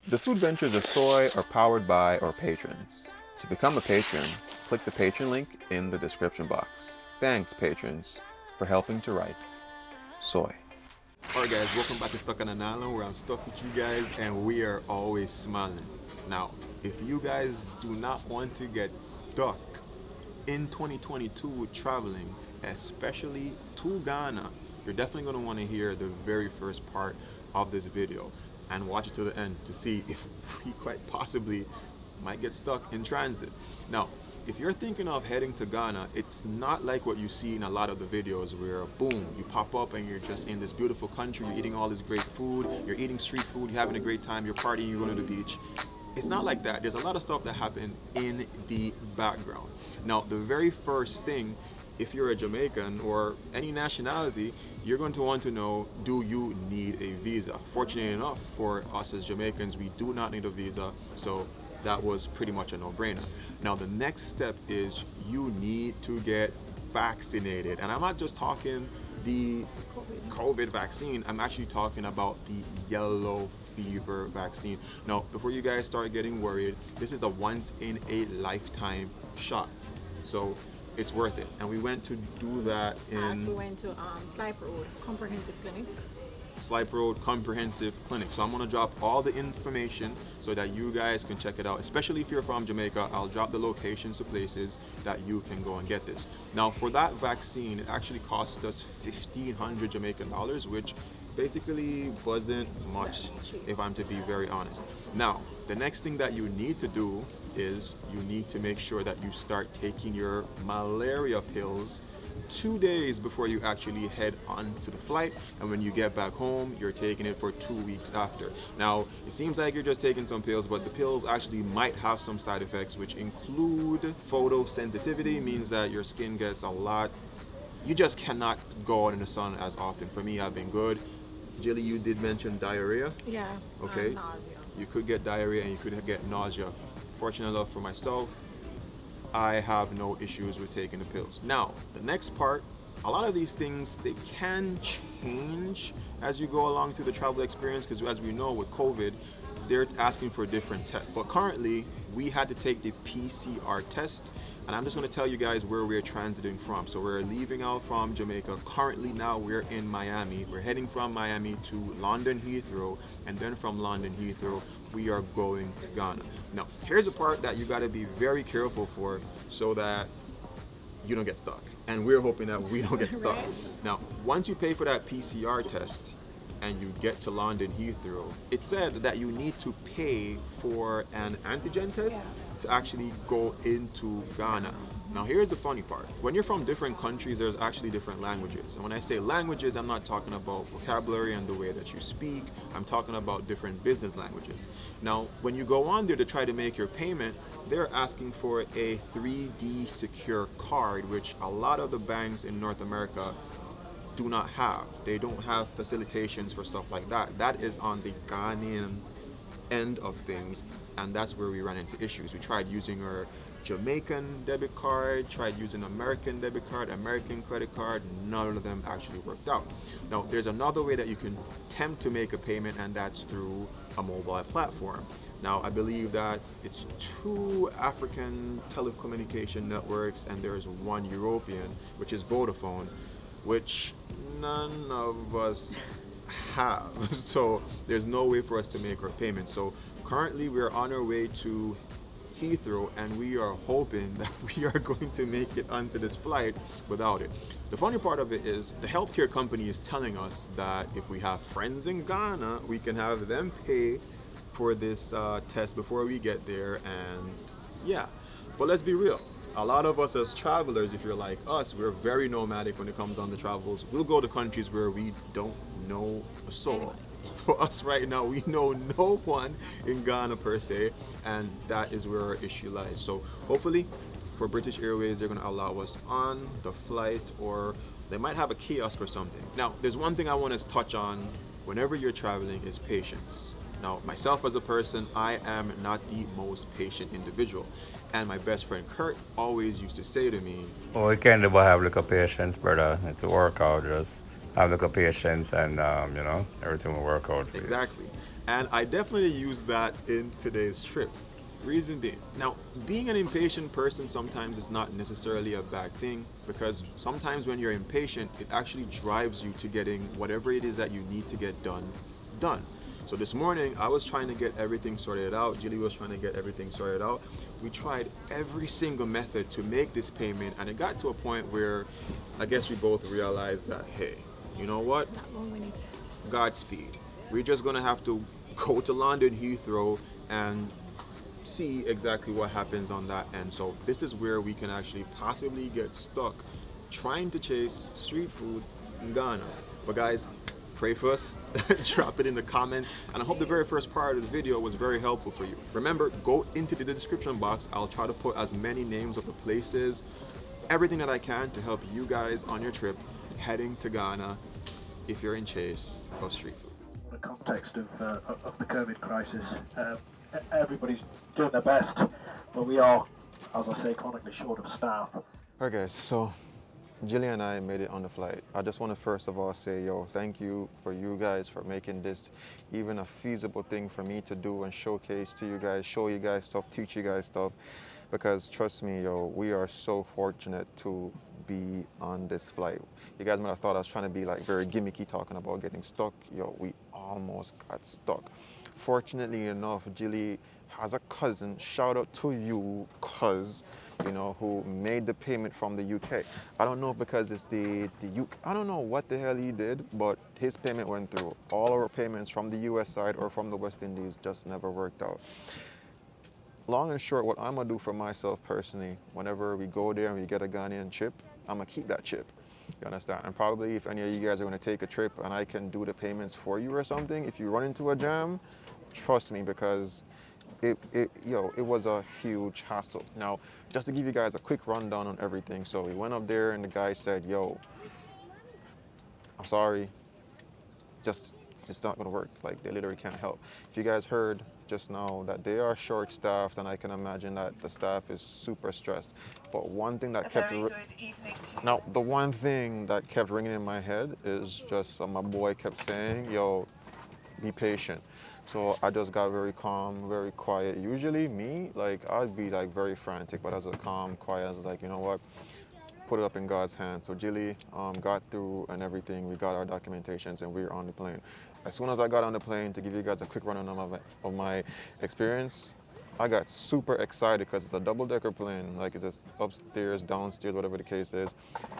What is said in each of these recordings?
The food ventures of Soai are powered by our patrons. To become a patron, click the patron link in the description box. Thanks, patrons, for helping to write Soai. Alright guys, welcome back to Stuck on an Island, where I'm stuck with you guys and we are always smiling. Now, if you guys do not want to get stuck in 2022 traveling, especially to Ghana, you're definitely going to want to hear the very first part of this video and watch it to the end to see if we quite possibly might get stuck in transit. Now, if you're thinking of heading to Ghana, it's not like what you see in a lot of the videos where boom, you pop up and you're just in this beautiful country, you're eating all this great food, you're eating street food, you're having a great time, you're partying, you're going to the beach. It's not like that. There's a lot of stuff that happen in the background. Now, the very first thing, if you're a Jamaican or any nationality, you're going to want to know, do you need a visa? Fortunately enough for us as Jamaicans, we do not need a visa, so that was pretty much a no-brainer. Now, the next step is you need to get vaccinated. And I'm not just talking the COVID vaccine, I'm actually talking about the yellow fever vaccine. Now, before you guys start getting worried, this is a once in a lifetime shot. So it's worth it. And we went to do that in... We went to Slipe Road Comprehensive Clinic. Slipe Road Comprehensive Clinic. So I'm gonna drop all the information so that you guys can check it out, especially if you're from Jamaica. I'll drop the locations to places that you can go and get this. Now, for that vaccine, it actually cost us 1,500 Jamaican dollars, which basically wasn't much, if I'm to be very honest. Now, the next thing that you need to do is you need to make sure that you start taking your malaria pills 2 days before you actually head on to the flight, and when you get back home, you're taking it for 2 weeks after. Now, it seems like you're just taking some pills, but the pills actually might have some side effects, which include photosensitivity, means that your skin gets a lot. You just cannot go out in the sun as often. For me, I've been good. Jilly, you did mention diarrhea. Yeah. Okay. Nausea. You could get diarrhea and you could get nausea. Fortunate enough for myself, I have no issues with taking the pills. Now, the next part, a lot of these things, they can change as you go along through the travel experience, because as we know with COVID, they're asking for different tests. But currently, we had to take the PCR test, and I'm just going to tell you guys where we're transiting from. So we're leaving out from Jamaica. Currently now we're in Miami. We're heading from Miami to London Heathrow, and then from London Heathrow we are going to Ghana. Now, here's a part that you got to be very careful for so that you don't get stuck. And we're hoping that we don't get stuck. Right. Now, once you pay for that PCR test and you get to London Heathrow, it said that you need to pay for an antigen test to actually go into Ghana. Now, here's the funny part. When you're from different countries, there's actually different languages. And when I say languages, I'm not talking about vocabulary and the way that you speak. I'm talking about different business languages. Now, when you go on there to try to make your payment, they're asking for a 3D secure card, which a lot of the banks in North America do not have. They don't have facilitations for stuff like that. That is on the Ghanaian end of things, and that's where we ran into issues. We tried using our Jamaican debit card, tried using American debit card, American credit card, none of them actually worked out. Now, there's another way that you can attempt to make a payment, and that's through a mobile platform. Now, I believe that it's 2 African telecommunication networks, and there's 1 European, which is Vodafone, which none of us have. So there's no way for us to make our payment. So currently we're on our way to Heathrow, and we are hoping that we are going to make it onto this flight without it. The funny part of it is the healthcare company is telling us that if we have friends in Ghana, we can have them pay for this test before we get there. And yeah, but let's be real. A lot of us as travelers, if you're like us, we're very nomadic when it comes on the travels. We'll go to countries where we don't know a soul. For us right now, we know no one in Ghana per se, and that is where our issue lies. So hopefully for British Airways, they're gonna allow us on the flight, or they might have a kiosk or something. Now, there's one thing I want to touch on whenever you're traveling is patience. Now, myself as a person, I am not the most patient individual. And my best friend Kurt always used to say to me, well, we can't ever have like a patience, brother. It's a workout. Just have like a patience, and you know, everything will work out for you. Exactly. And I definitely use that in today's trip. Reason being, now being an impatient person sometimes is not necessarily a bad thing, because sometimes when you're impatient, it actually drives you to getting whatever it is that you need to get done. So this morning I was trying to get everything sorted out. Jilly was trying to get everything sorted out. We tried every single method to make this payment, and it got to a point where I guess we both realized that, hey, you know what? Not 1 minute. Godspeed. We're just gonna have to go to London Heathrow and see exactly what happens on that end. So this is where we can actually possibly get stuck trying to chase street food in Ghana. But guys, pray for us. Drop it in the comments, and I hope the very first part of the video was very helpful for you. Remember, go into the description box. I'll try to put as many names of the places, everything that I can to help you guys on your trip heading to Ghana if you're in chase of street food. In the context of the COVID crisis, everybody's doing their best, but we are, as I say, chronically short of staff. Alright guys, so Jilly and I made it on the flight. I just want to first of all say, yo, thank you for you guys for making this even a feasible thing for me to do and showcase to you guys, show you guys stuff, teach you guys stuff, because trust me, yo, we are so fortunate to be on this flight. You guys might have thought I was trying to be like very gimmicky talking about getting stuck. Yo, we almost got stuck. Fortunately enough, Jilly has a cousin, shout out to you, cuz, you know, who made the payment from the UK. I don't know, because it's the UK, I don't know what the hell he did, but his payment went through. All our payments from the US side or from the West Indies just never worked out. Long and short, what I'm gonna do for myself personally, whenever we go there and we get a Ghanaian chip, I'm gonna keep that chip. You understand? And probably if any of you guys are gonna take a trip and I can do the payments for you or something, if you run into a jam, trust me, because it was a huge hassle. Now, just to give you guys a quick rundown on everything. So we went up there and the guy said, yo, I'm sorry, it's not gonna work. Like, they literally can't help. If you guys heard just now that they are short-staffed, and I can imagine that the staff is super stressed. But one thing that the one thing that kept ringing in my head is just my boy kept saying, yo, be patient. So I just got very calm, very quiet. Usually me, like, I'd be like very frantic, but I was calm, quiet. I was like, you know what? Put it up in God's hands. So Jilly got through and everything. We got our documentations and we were on the plane. As soon as I got on the plane, to give you guys a quick rundown of my experience, I got super excited because it's a double-decker plane. Like, it's just upstairs, downstairs, whatever the case is,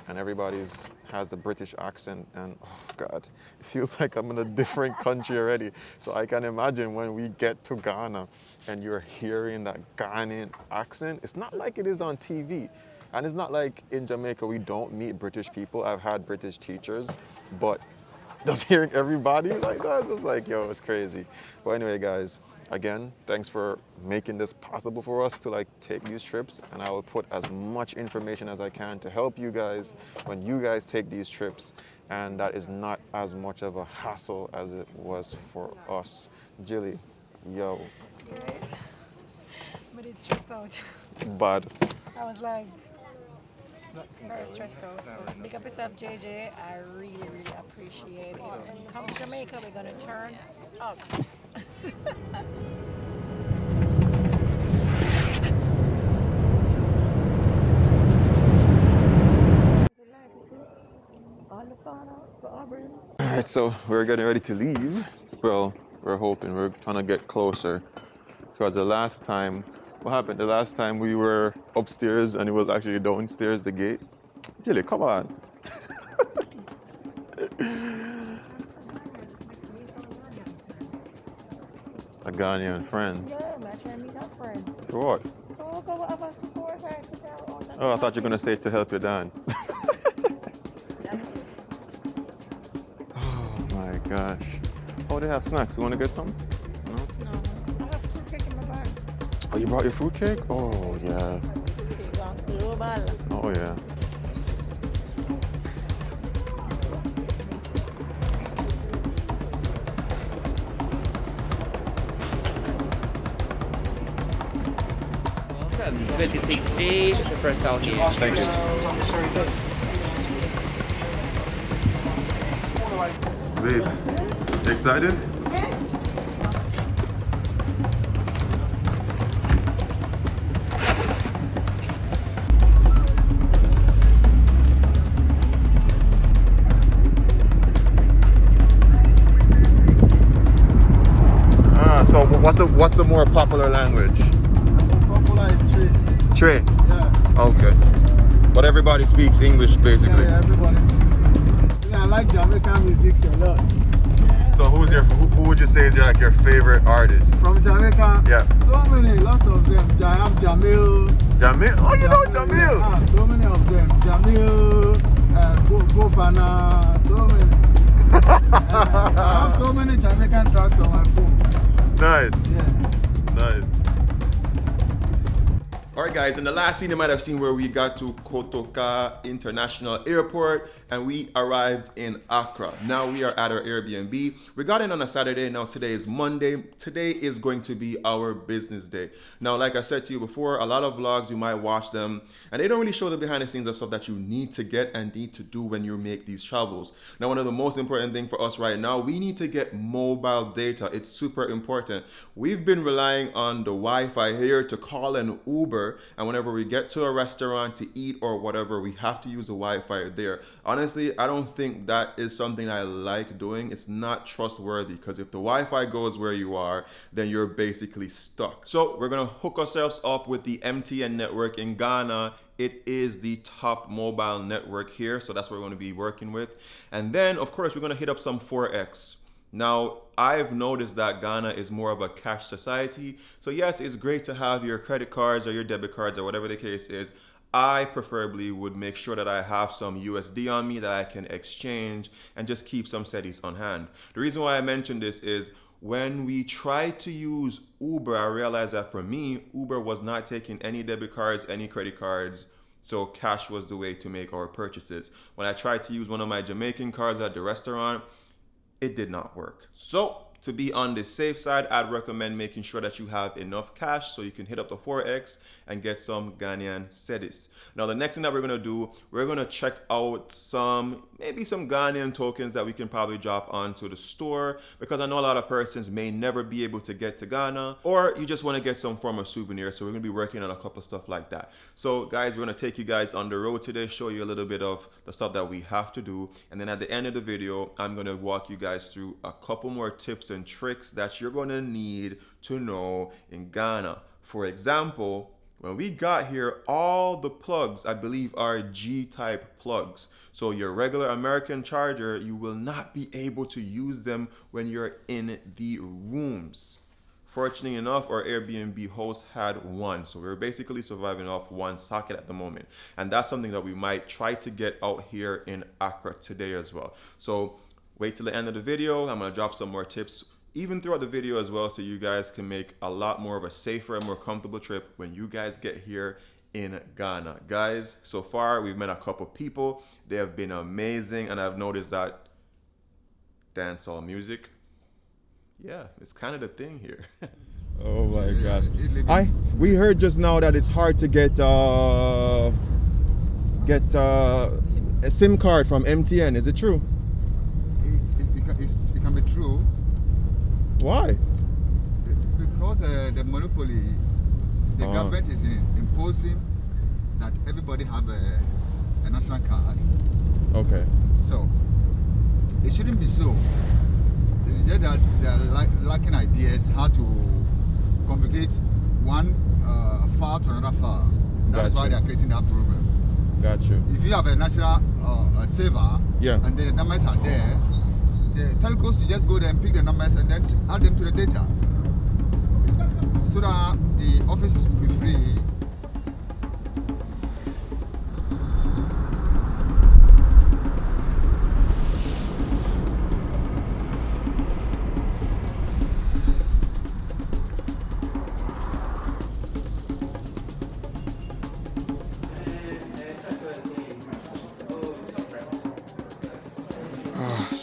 and everybody's has the British accent, and oh God, it feels like I'm in a different country already. So I can imagine when we get to Ghana and you're hearing that Ghanaian accent, it's not like it is on TV. And it's not like in Jamaica we don't meet British people. I've had British teachers, but just hearing everybody like that, it's just like, yo, it's crazy. But anyway, guys, again, thanks for making this possible for us to like take these trips, and I will put as much information as I can to help you guys when you guys take these trips, and that is not as much of a hassle as it was for us. Jilly, yo. It's great. But it's stressed out. But I was like, very stressed out. Big up yourself, JJ. I really, really appreciate it. When you come to Jamaica, we're going to turn up. Alright, so we're getting ready to leave. Well, we're hoping, we're trying to get closer. Because the last time, what happened? The last time we were upstairs and it was actually downstairs, the gate. Jilly, come on. A Ghanaian friend. Yeah, I'm trying to meet that friend. For what? So go over to 4 or 5 to tell. Oh, I thought you were going to say to help you dance. Oh my gosh. Oh, they have snacks. You want to get some? No? No, I have fruitcake in my bag. Oh, you brought your fruitcake? Oh, yeah. Oh, yeah. Welcome. 2060, just the first out here. Thank you. Babe, excited? Yes. What's the more popular language? Most popular is Tree. Trey. Yeah. Okay. But everybody speaks English basically. Yeah, everybody speaks English. I like Jamaican music a lot. So who would you say is your favorite artist? From Jamaica? Yeah. So many, lot of them. Jamil. Jamil? Oh, you know Jamil? Yeah, so many of them. Jamil, Bofana, so many. I have so many Jamaican tracks on my phone. Nice. Yeah. Nice. Alright guys, in the last scene you might have seen where we got to Kotoka International Airport and we arrived in Accra. Now we are at our Airbnb. We got in on a Saturday, now today is Monday. Today is going to be our business day. Now like I said to you before, a lot of vlogs you might watch them and they don't really show the behind the scenes of stuff that you need to get and need to do when you make these travels. Now one of the most important things for us right now, we need to get mobile data. It's super important. We've been relying on the Wi-Fi here to call an Uber, and whenever we get to a restaurant to eat or whatever, we have to use the Wi-Fi there. Honestly, I don't think that is something I like doing. It's not trustworthy because if the Wi-Fi goes where you are, then you're basically stuck. So we're gonna hook ourselves up with the MTN network in Ghana. It is the top mobile network here, so that's what we're gonna be working with. And then of course, we're gonna hit up some 4X. Now, I've noticed that Ghana is more of a cash society. So yes, it's great to have your credit cards or your debit cards or whatever the case is. I preferably would make sure that I have some USD on me that I can exchange and just keep some cedis on hand. The reason why I mention this is when we tried to use Uber, I realized that for me, Uber was not taking any debit cards, any credit cards. So cash was the way to make our purchases. When I tried to use one of my Jamaican cards at the restaurant, it did not work. So to be on the safe side, I'd recommend making sure that you have enough cash so you can hit up the 4X and get some Ghanaian cedis. Now the next thing that we're gonna do, we're gonna check out maybe some Ghanaian tokens that we can probably drop onto the store, because I know a lot of persons may never be able to get to Ghana, or you just wanna get some form of souvenir. So we're gonna be working on a couple stuff like that. So guys, we're gonna take you guys on the road today, show you a little bit of the stuff that we have to do. And then at the end of the video, I'm gonna walk you guys through a couple more tips and tricks that you're gonna need to know in Ghana. For example, when we got here, all the plugs, I believe, are G-type plugs. So your regular American charger, you will not be able to use them when you're in the rooms. Fortunately enough, our Airbnb host had one. So we're basically surviving off one socket at the moment. And that's something that we might try to get out here in Accra today as well. So wait till the end of the video. I'm gonna drop some more tips even throughout the video as well, so you guys can make a lot more of a safer and more comfortable trip when you guys get here in Ghana. Guys, so far we've met a couple people. They have been amazing, and I've noticed that dancehall music, yeah, it's kind of the thing here. Oh my gosh. We heard just now that it's hard to get a SIM card from MTN. Is it true? It can be true. Why? Because the monopoly, the government is imposing that everybody have a national card. Okay. So it shouldn't be so. It's just that they are lacking ideas how to configure one file to another file. That's why they are creating that problem. Got you. If you have a national saver, yeah, and the numbers are there, the telcos, you just go there and pick the numbers and then add them to the data, so that the office will be free.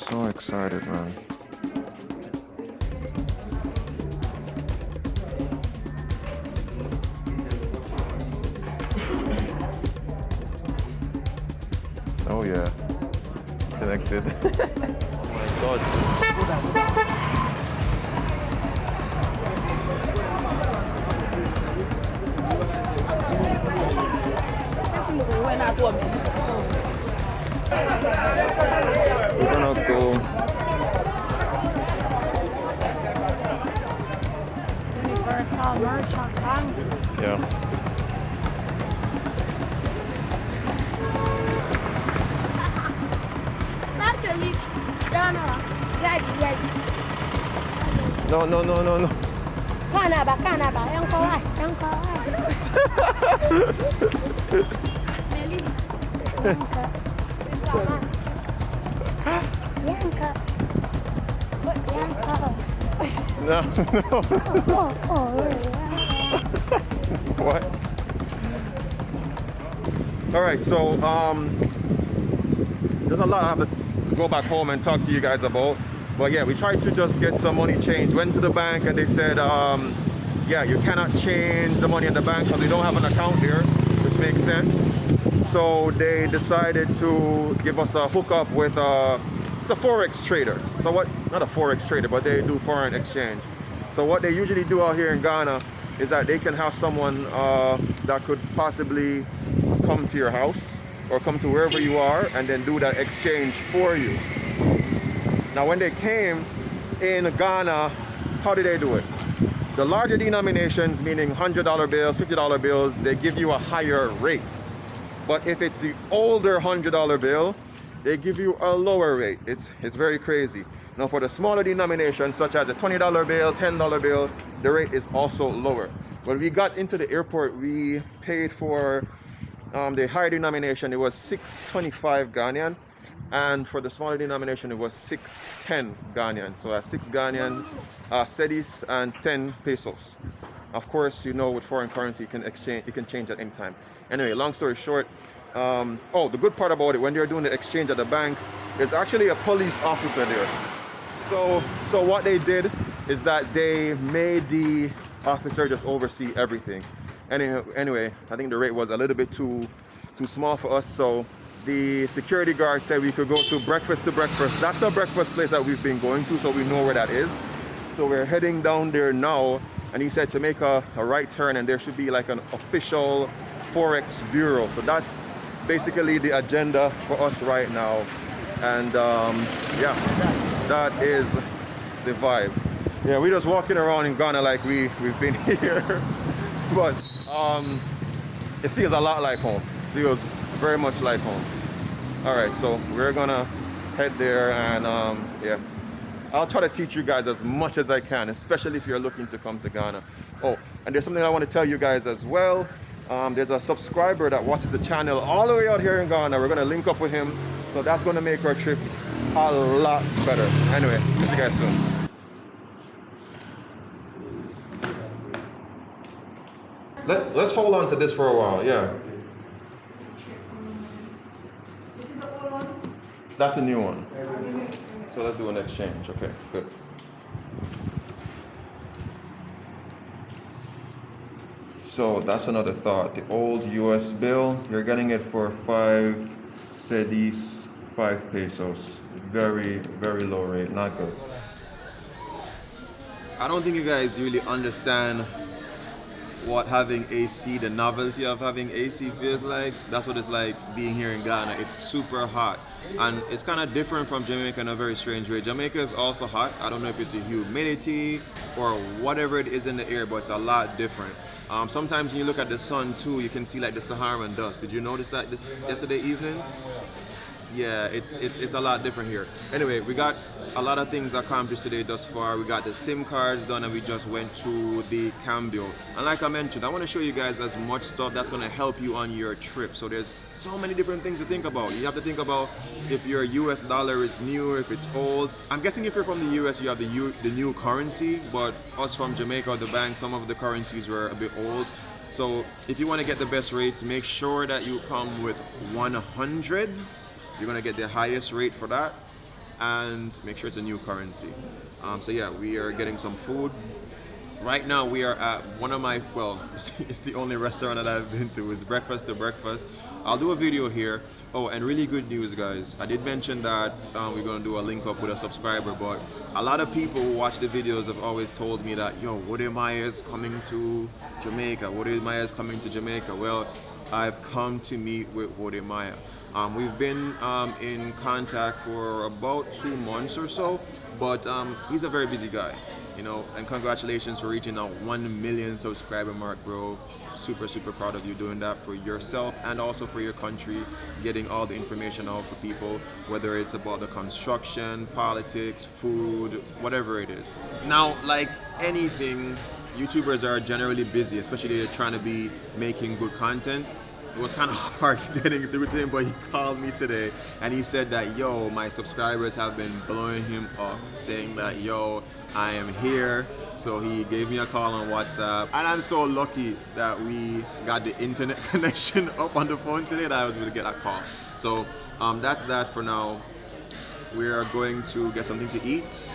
So excited, man. Oh yeah, connected. Oh my god. We're gonna go Universal Merchant Bank. Yeah. No, no, no, no, no. Canada, yang kawai. No, no. What? All right, so there's a lot I have to go back home and talk to you guys about. But yeah, we tried to just get some money changed. Went to the bank and they said, yeah, you cannot change the money in the bank because we don't have an account there, which makes sense. So they decided to give us a hookup with it's a Forex trader. So what, not a Forex trader, but they do foreign exchange. So what they usually do out here in Ghana is that they can have someone that could possibly come to your house or come to wherever you are and then do that exchange for you. Now when they came in Ghana, how did they do it? The larger denominations, meaning $100 bills, $50 bills, they give you a higher rate. But if it's the older $100 bill, they give you a lower rate. It's very crazy. Now for the smaller denominations, such as a $20 bill, $10 bill, the rate is also lower. When we got into the airport, we paid for the higher denomination, it was 625 Ghanaian. And for the smaller denomination, it was 610 Ghanaian. So that's 6 Ghanaian cedis and 10 pesos. Of course, you know, with foreign currency, you can change at any time. Anyway, long story short, oh, the good part about it, when they're doing the exchange at the bank, there's actually a police officer there. So what they did is that they made the officer just oversee everything. Anyway, I think the rate was a little bit too small for us, so the security guard said we could go to breakfast. That's the breakfast place that we've been going to, so we know where that is. So we're heading down there now, and he said to make a right turn, and there should be like an official Forex bureau. So that's basically the agenda for us right now. And yeah, that is the vibe. Yeah, we're just walking around in Ghana like we've been here. But it feels a lot like home. It feels very much like home. All right, so we're gonna head there, and yeah, I'll try to teach you guys as much as I can, especially if you're looking to come to Ghana. Oh, and there's something I want to tell you guys as well. There's a subscriber that watches the channel all the way out here in Ghana. We're gonna link up with him, so that's gonna make our trip a lot better. Anyway, see you guys soon. Let's hold on to this for a while, yeah. That's a new one. So let's do an exchange. Okay, good. So that's another thought. The old US bill, you're getting it for 5 cedis, 5 pesos. Very, very low rate, not good. I don't think you guys really understand what having AC, the novelty of having AC feels like. That's what it's like being here in Ghana. It's super hot, and it's kind of different from Jamaica in a very strange way. Jamaica is also hot. I don't know if it's the humidity or whatever it is in the air, but it's a lot different. Sometimes when you look at the sun too, you can see like the Saharan dust. Did you notice that yesterday evening? Yeah, it's a lot different here. Anyway, we got a lot of things accomplished today thus far. We got the SIM cards done, and we just went to the cambio. And like I mentioned, I want to show you guys as much stuff that's going to help you on your trip. So there's so many different things to think about. You have to think about if your US dollar is new, if it's old. I'm guessing if you're from the US, you have the new currency, but us from Jamaica or the bank, some of the currencies were a bit old. So if you want to get the best rates, make sure that you come with 100s. You're gonna get the highest rate for that, and make sure it's a new currency. So yeah, we are getting some food. Right now we are at one of my, well, it's the only restaurant that I've been to. It's breakfast to breakfast. I'll do a video here. Oh, and really good news, guys. I did mention that we're gonna do a link up with a subscriber, but a lot of people who watch the videos have always told me that, yo, Woody Maya's coming to Jamaica. Woody Maya's coming to Jamaica. Well, I've come to meet with Woody Maya. We've been in contact for about 2 months or so, but he's a very busy guy. You know, and congratulations for reaching that 1 million subscriber mark, bro. Super, super proud of you doing that for yourself and also for your country, getting all the information out for people, whether it's about the construction, politics, food, whatever it is. Now, like anything, YouTubers are generally busy, especially if they're trying to be making good content. It was kind of hard getting through to him, but he called me today and he said that, yo, my subscribers have been blowing him up, saying that, yo, I am here. So he gave me a call on WhatsApp, and I'm so lucky that we got the internet connection up on the phone today that I was able to get that call. So that's that for now. We are going to get something to eat,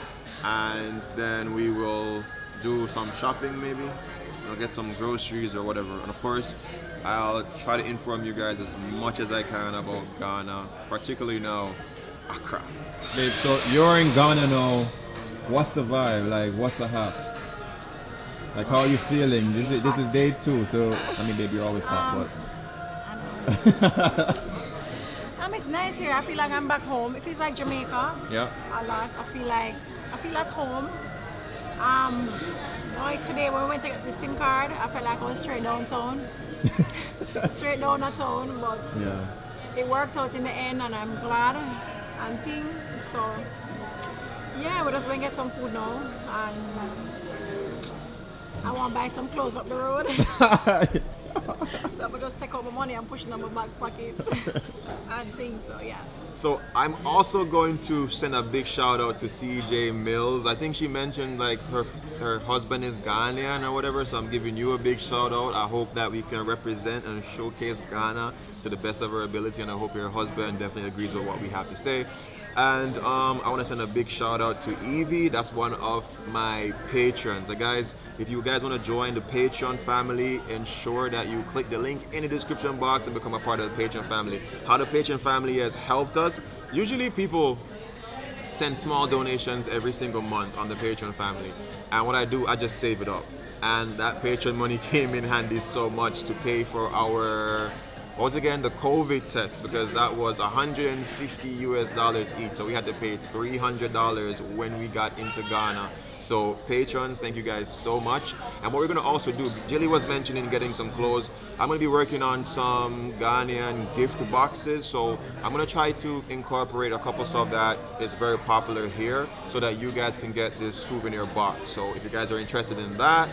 and then we will do some shopping maybe. You know, get some groceries or whatever. And of course, I'll try to inform you guys as much as I can about Ghana, particularly now, Accra. Babe, so you're in Ghana now. What's the vibe? Like, what's the haps? Like, how are you feeling? This is day 2, so I mean, babe, you're always hot, but. It's nice here. I feel like I'm back home. It feels like Jamaica. Yeah. A lot. I feel at home. Boy, today when we went to get the SIM card, I felt like I was straight downtown. Straight down the town, but yeah, it worked out in the end, and I'm glad and thing. So yeah, we're just going to get some food now, and I want to buy some clothes up the road. So I'm just take out my money and push it in my back pockets and things. So yeah. So I'm also going to send a big shout out to CJ Mills. I think she mentioned like her husband is Ghanaian or whatever, so I'm giving you a big shout out. I hope that we can represent and showcase Ghana to the best of our ability, and I hope your husband definitely agrees with what we have to say. And I want to send a big shout out to Evie. That's one of my patrons. So guys, if you guys want to join the Patreon family, ensure that you click the link in the description box and become a part of the Patreon family. How the Patreon family has helped us. Usually people send small donations every single month on the Patreon family. And what I do, I just save it up. And that Patreon money came in handy so much to pay for our, what was again, the COVID test, because that was $150 US each. So we had to pay $300 when we got into Ghana. So patrons, thank you guys so much. And what we're gonna also do, Jilly was mentioning getting some clothes. I'm gonna be working on some Ghanaian gift boxes. So I'm gonna try to incorporate a couple stuff that is very popular here so that you guys can get this souvenir box. So if you guys are interested in that,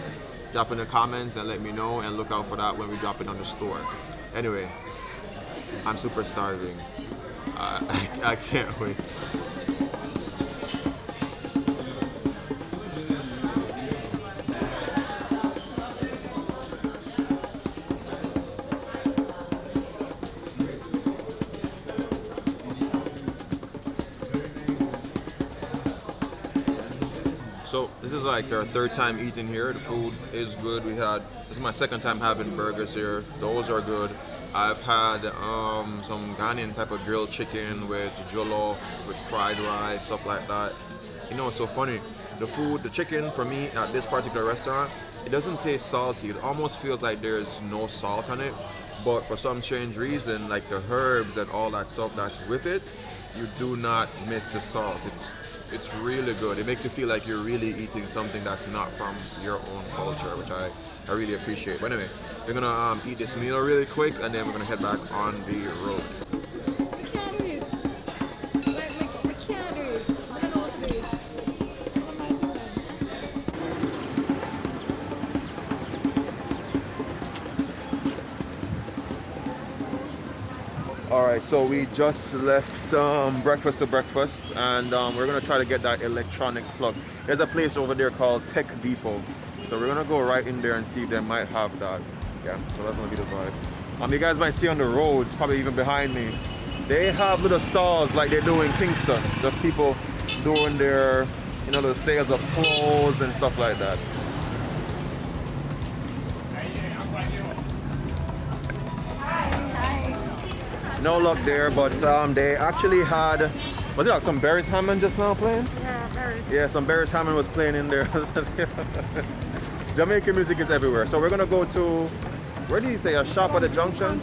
drop in the comments and let me know, and look out for that when we drop it on the store. Anyway, I'm super starving. I can't wait. So this is like our third time eating here. The food is good. This is my second time having burgers here. Those are good. I've had some Ghanaian type of grilled chicken with jollof, with fried rice, stuff like that. You know, it's so funny. The food, the chicken for me at this particular restaurant, it doesn't taste salty. It almost feels like there's no salt on it. But for some strange reason, like the herbs and all that stuff that's with it, you do not miss the salt. It's really good. It makes you feel like you're really eating something that's not from your own culture, which I really appreciate. But anyway, we're gonna eat this meal really quick, and then we're gonna head back on the road. We can't do it. We can't do it. I don't know what to do. Alright, so we just left breakfast to breakfast, and we're gonna try to get that electronics plug. There's a place over there called Tech Depot, so we're gonna go right in there and see if they might have that. Yeah, so that's gonna be the vibe. You guys might see on the roads, probably even behind me, they have little stalls like they do in Kingston. Just people doing their, you know, the sales of clothes and stuff like that. No luck there, but they actually had, was it like some Barry's Hammond just now playing? Yeah, Barry's. Yeah, some Barry's Hammond was playing in there. Jamaican music is everywhere. So we're gonna go to, where do you say, a shop at the junction?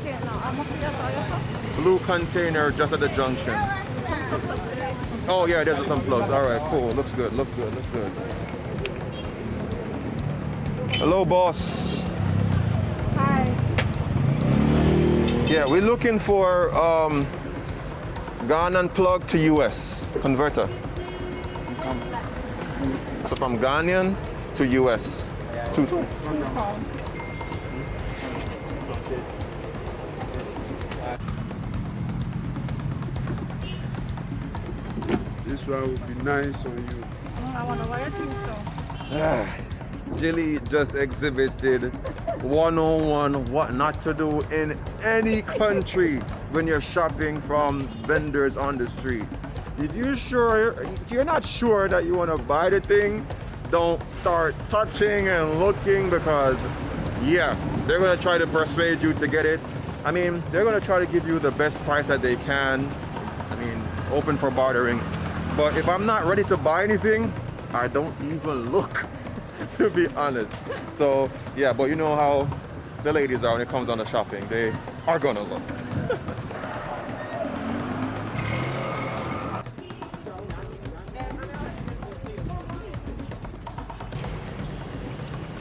Blue container just at the junction. Oh yeah, there's some plugs. All right, cool. Looks good, looks good, looks good. Hello, boss. Hi. Yeah, we're looking for Ghanaian plug to US converter. So from Ghanaian to US. This one would be nice on you. I wonder why you think so. Jilly just exhibited 101 what not to do in any country when you're shopping from vendors on the street. If you're not sure that you want to buy the thing, don't start touching and looking, because yeah, they're going to try to persuade you to get it. I mean, they're going to try to give you the best price that they can. I mean, it's open for bartering. But if I'm not ready to buy anything, I don't even look, to be honest. So yeah, but you know how the ladies are when it comes on to shopping. They are gonna look.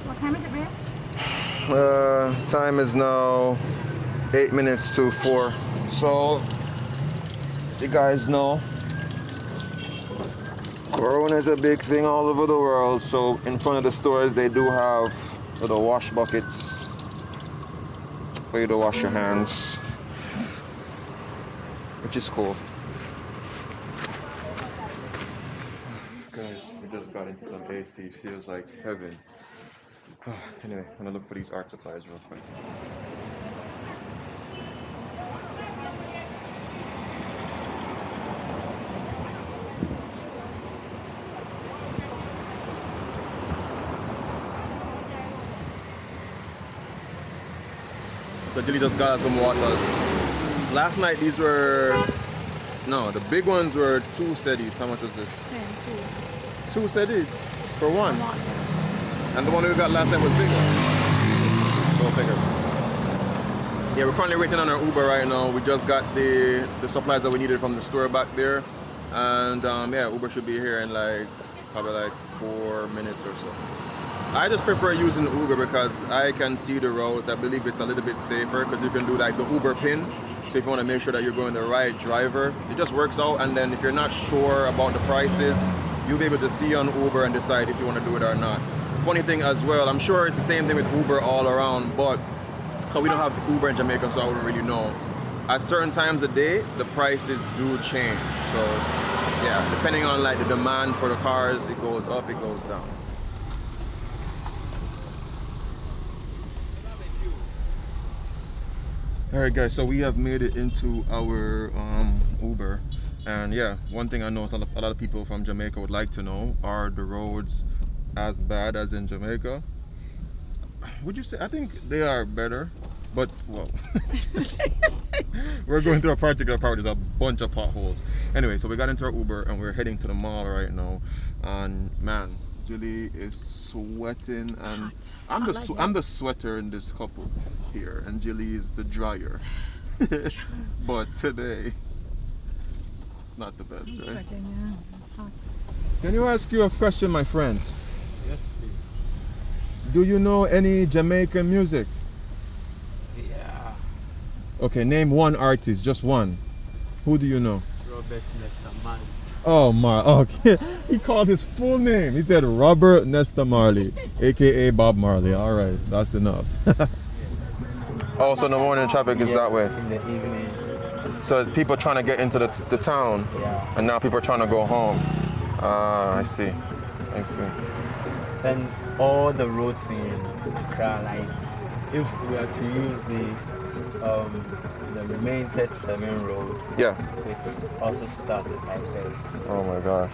What time is it, babe? Time is now 8 minutes to 4. So, as you guys know, Corona is a big thing all over the world. So in front of the stores, they do have the wash buckets for you to wash your hands, which is cool. Guys, we just got into some AC. It feels like heaven. Anyway, I'm gonna look for these art supplies real quick. So Jilly just got some waters. Last night these were, no, the big ones were 2 cedis. How much was this? Same, 2 cedis for one. two. And the one we got last time was bigger. Go figure. Yeah, we're currently waiting on our Uber right now. We just got the supplies that we needed from the store back there. And yeah, Uber should be here in like, probably like 4 minutes or so. I just prefer using Uber because I can see the roads. I believe it's a little bit safer because you can do like the Uber pin. So if you want to make sure that you're going the right driver, it just works out. And then if you're not sure about the prices, you'll be able to see on Uber and decide if you want to do it or not. Funny thing as well, I'm sure it's the same thing with Uber all around, but because we don't have Uber in Jamaica, so I wouldn't really know. At certain times of the day, the prices do change. So yeah, depending on like the demand for the cars, it goes up, it goes down. Alright guys, so we have made it into our Uber, and yeah, one thing I know a lot of people from Jamaica would like to know, are the roads as bad as in Jamaica? Would you say? I think they are better, but well, we're going through a particular part, there's a bunch of potholes. Anyway, so we got into our Uber and we're heading to the mall right now, and man, Julie is sweating, and I'm the sweater in this couple here, and Julie is the dryer. But today it's not the best, right? Sweating, yeah. It's hot. Can you ask you a question, my friend? Yes, please. Do you know any Jamaican music? Yeah. Okay, name one artist, just one. Who do you know? Robert Nesta Marley. Oh my, okay. He called his full name. He said Robert Nesta Marley, aka Bob Marley. All right, that's enough. Oh, so the morning traffic is that way. In the evening. So people trying to get into the town, Yeah. and now people are trying to go home. Ah, I see. I see. Then all the roads in Accra, like if we are to use the main 37 road, Yeah. it's also started like this. Oh my gosh.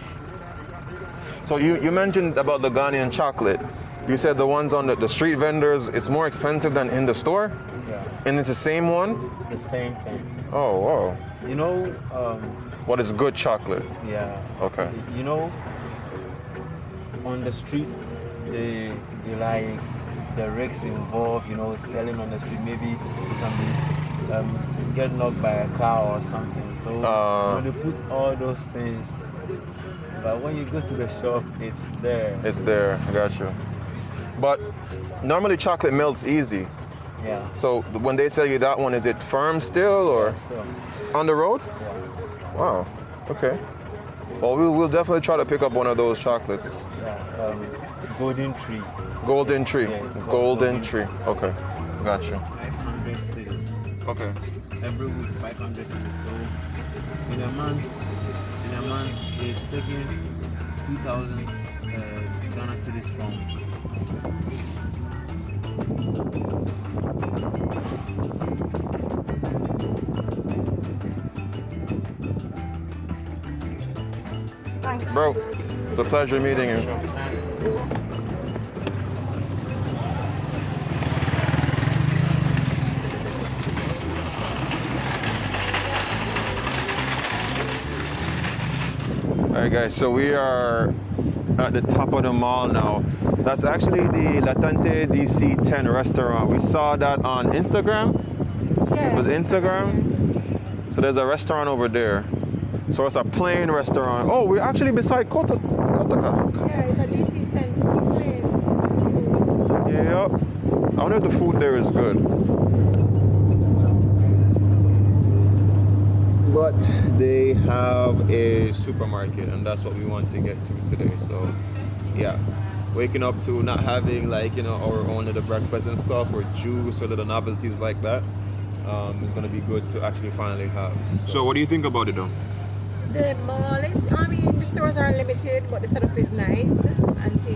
So you mentioned about the Ghanaian chocolate. You said the ones on the street vendors, it's more expensive than in the store? Yeah. And it's the same one? The same thing. Oh, wow. You know, What is good chocolate? yeah. Okay. You know, on the street, they like the risks involved, you know, selling on the street. Maybe you can be get knocked by a car or something. So when they put all those things, but when you go to the shop, it's there. It's there. I got you. But normally chocolate melts easy. Yeah. So when they sell you that one, is it firm still or Still. on the road? Yeah. Wow. Okay. Well, we'll definitely try to pick up one of those chocolates. Yeah. Golden tree. Golden tree. Yeah, it's called Golden tree. Okay. Gotcha. 500 cities. Okay. Every week 500 cities. So in a month, it's taking 2,000 Ghana cities from. Thanks. Bro, it's a pleasure meeting you. Alright guys, so we are at the top of the mall now. That's actually the Latente DC 10 restaurant. We saw that on Instagram. Yeah. It was Instagram. So there's a restaurant over there. So it's a plain restaurant. Oh, we're actually beside Kotaka. Yeah, it's a DC-10 plane. Yep. I wonder if the food there is good. But they have a supermarket and that's what we want to get to today. So yeah, waking up to not having like, you know, our own little breakfast and stuff or juice or little novelties like that. It's gonna be good to actually finally have. So what do you think about it though? The mall is, I mean, the stores are limited, but the setup is nice. And they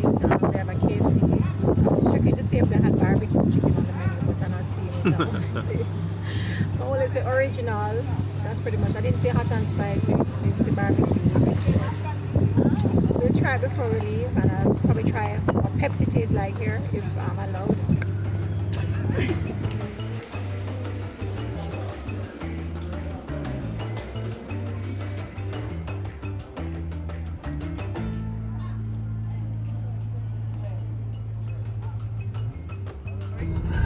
have a KFC. I was checking to see if they had barbecue chicken on the menu, but I'm not seeing it. I only say original. That's pretty much. I didn't say hot and spicy. I didn't say barbecue. We'll try it before we leave, and I'll probably try what Pepsi tastes like here, if I'm allowed.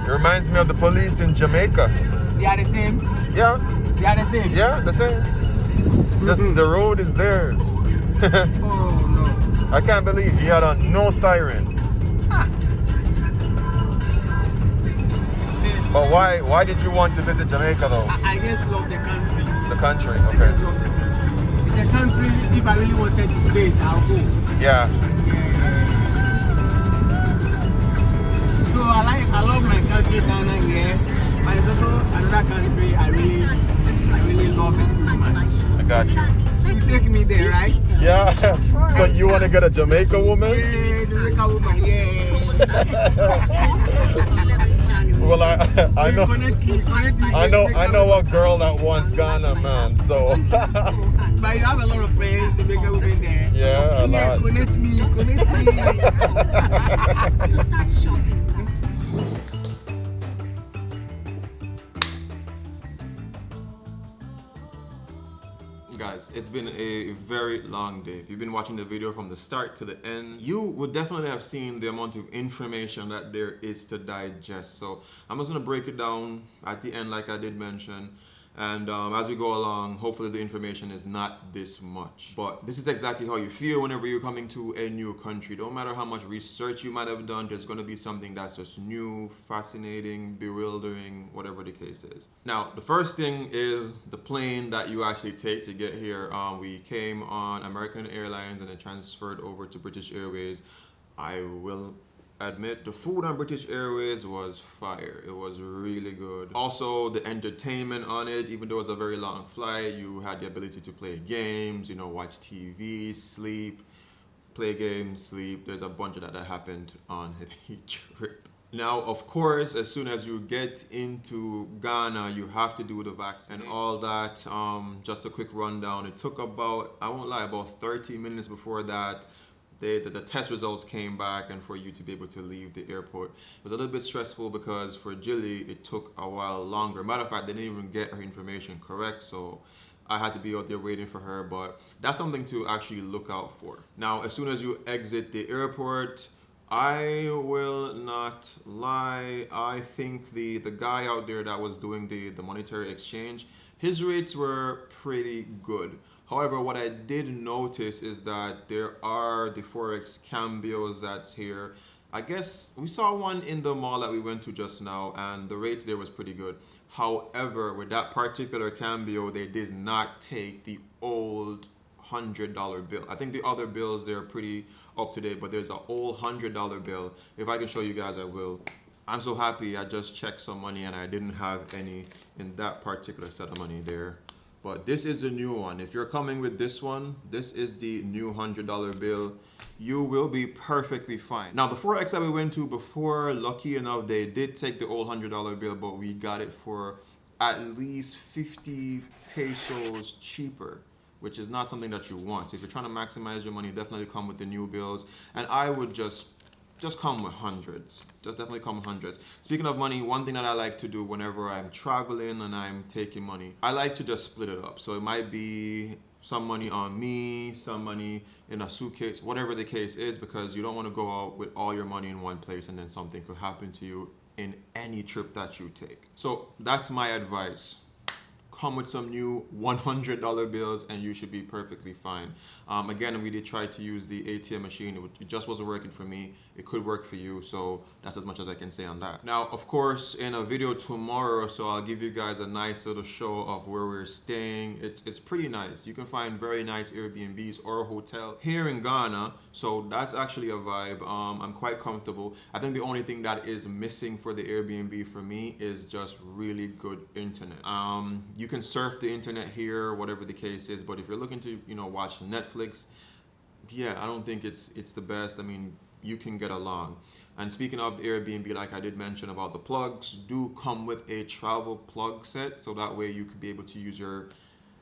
It reminds me of the police in Jamaica. They are the same. Yeah. They are the same. Yeah, the same. Just the road is theirs. Oh I can't believe he had on no siren. But why did you want to visit Jamaica though? I just love the country. The country, I okay. just love the country. It's a country. If I really wanted to place, I'll go. Yeah. So I love my country, Ghana, yeah. But it's also another country I really love it so much. I got you. You take me there, right? Yeah. So you want to get a Jamaica woman? Yeah, Jamaica woman, yeah. Well, I know. Connect me. I know a girl that wants Ghana, man. So. But you have a lot of friends, Jamaica women there. Yeah, a lot. Connect me. To start shopping. Guys, it's been a very long day. If you've been watching the video from the start to the end, you would definitely have seen the amount of information that there is to digest. So I'm just gonna break it down at the end like I did mention. And as we go along, hopefully the information is not this much. But this is exactly how you feel whenever you're coming to a new country. Don't matter how much research you might have done, there's going to be something that's just new, fascinating, bewildering, whatever the case is. Now, the first thing is the plane that you actually take to get here. We came on American Airlines and then transferred over to British Airways. I will admit the food on British Airways was fire. It was really good. Also, the entertainment on it, even though it was a very long flight, you had the ability to play games, you know, watch TV, sleep, play games, sleep. There's a bunch of that happened on the trip. Now, of course, as soon as you get into Ghana, you have to do the vaccine and all that. Just a quick rundown. It took about, I won't lie, about 30 minutes before that. The test results came back and for you to be able to leave the airport. It was a little bit stressful because for Jilly, it took a while longer. Matter of fact, they didn't even get her information correct, so I had to be out there waiting for her, but that's something to actually look out for. Now, as soon as you exit the airport, I will not lie, I think the guy out there that was doing the monetary exchange, his rates were pretty good. However, what I did notice is that there are the Forex cambios that's here. I guess we saw one in the mall that we went to just now, and the rates there was pretty good. However, with that particular cambio, they did not take the old $100 bill. I think the other bills, they're pretty up to date, but there's an old $100 bill. If I can show you guys, I will. I'm so happy I just checked some money and I didn't have any in that particular set of money there. But this is the new one. If you're coming with this one, this is the new $100 bill. You will be perfectly fine. Now the Forex that we went to before, lucky enough, they did take the old $100 bill, but we got it for at least 50 pesos cheaper, which is not something that you want. So if you're trying to maximize your money, definitely come with the new bills. And I would just come with hundreds. Just definitely come with hundreds. Speaking of money, one thing that I like to do whenever I'm traveling and I'm taking money, I like to just split it up. So it might be some money on me, some money in a suitcase, whatever the case is, because you don't want to go out with all your money in one place and then something could happen to you in any trip that you take. So that's my advice. Come with some new $100 bills and you should be perfectly fine. Again, we did try to use the ATM machine. It just wasn't working for me. It could work for you, so that's as much as I can say on that. Now, of course, in a video tomorrow, so I'll give you guys a nice little show of where we're staying. It's pretty nice. You can find very nice Airbnbs or a hotel here in Ghana, so that's actually a vibe. I'm quite comfortable. I think the only thing that is missing for the Airbnb for me is just really good internet. You can surf the internet here, whatever the case is, but if you're looking to, watch Netflix, yeah, I don't think it's the best. I mean, you can get along. And speaking of Airbnb, like I did mention about the plugs, do come with a travel plug set, so that way you could be able to use your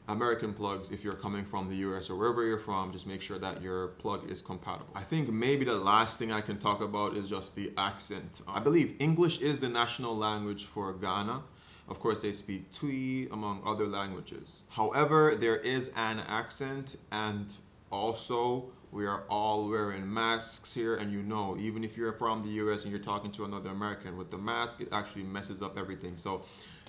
American plugs if you're coming from the US or wherever you're from. Just make sure that your plug is compatible. I think maybe the last thing I can talk about is just the accent. I believe English is the national language for Ghana. Of course, they speak Twi among other languages. However, there is an accent, and also we are all wearing masks here, and even if you're from the US and you're talking to another American with the mask, it actually messes up everything. So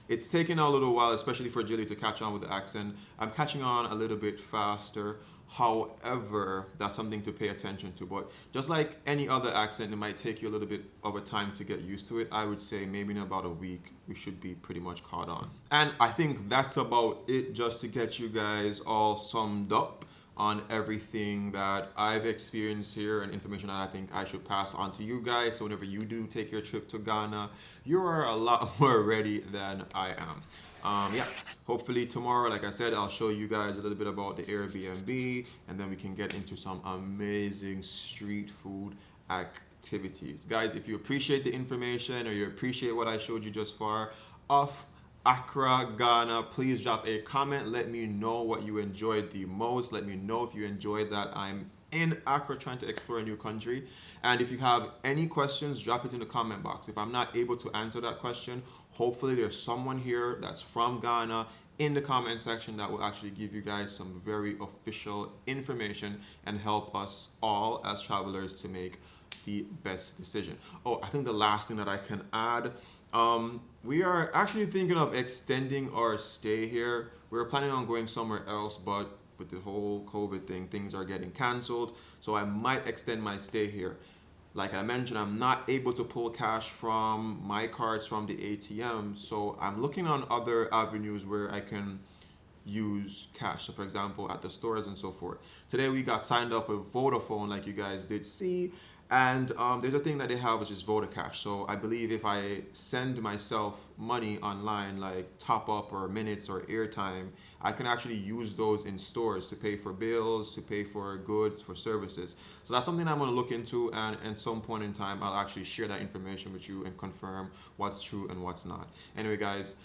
it's taken a little while, especially for Jilly to catch on with the accent. I'm catching on a little bit faster. However, that's something to pay attention to. But just like any other accent, it might take you a little bit of a time to get used to it. I would say maybe in about a week, we should be pretty much caught on. And I think that's about it, just to get you guys all summed up on everything that I've experienced here and information that I think I should pass on to you guys. So whenever you do take your trip to Ghana, you are a lot more ready than I am. Yeah, hopefully tomorrow, like I said, I'll show you guys a little bit about the Airbnb, and then we can get into some amazing street food activities. Guys, if you appreciate the information or you appreciate what I showed you just far of Accra, Ghana, please drop a comment. Let me know what you enjoyed the most. Let me know if you enjoyed that I'm in Accra trying to explore a new country. And if you have any questions, drop it in the comment box. If I'm not able to answer that question, hopefully there's someone here that's from Ghana in the comment section that will actually give you guys some very official information and help us all as travelers to make the best decision. Oh, I think the last thing that I can add, we are actually thinking of extending our stay here. We were planning on going somewhere else, but with the whole COVID thing, things are getting canceled. So I might extend my stay here. Like I mentioned, I'm not able to pull cash from my cards from the ATM. So I'm looking on other avenues where I can use cash. So for example, at the stores and so forth. Today we got signed up with Vodafone, like you guys did see. And there's a thing that they have, which is VodaCash. So I believe if I send myself money online, like top up or minutes or airtime, I can actually use those in stores to pay for bills, to pay for goods, for services. So that's something I'm going to look into, and at some point in time, I'll actually share that information with you and confirm what's true and what's not. Anyway, guys,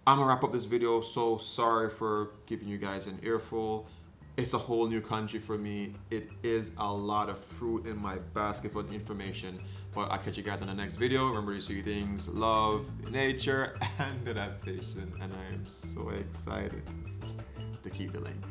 I'm going to wrap up this video. So sorry for giving you guys an earful. It's a whole new country for me. It is a lot of fruit in my basket for the information. But I'll catch you guys on the next video. Remember these 3 things: love, nature, and adaptation. And I am so excited to keep the link.